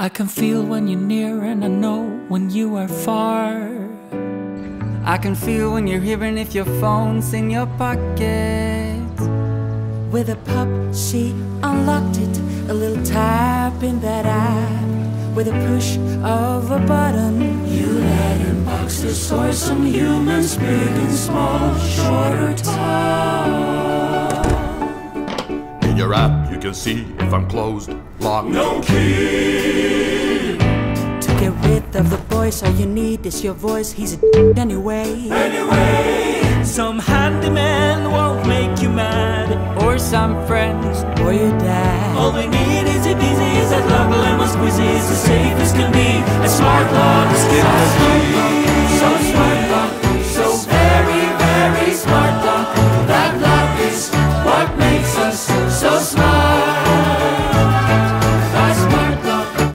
I can feel when you're near and I know when you are far. I can feel when you're here and if your phone's in your pocket. With a pop, she unlocked it. A little tap in that app. With a push of a button, you let unbox the source. Some humans, big and small, short or tall. In your app you can see if I'm closed, locked, no key. To get rid of the voice, all you need is your voice. He's a anyway. Some handyman won't make you mad, Or some friends, Or your dad. all we need is a busy, is that love lemon squeezy.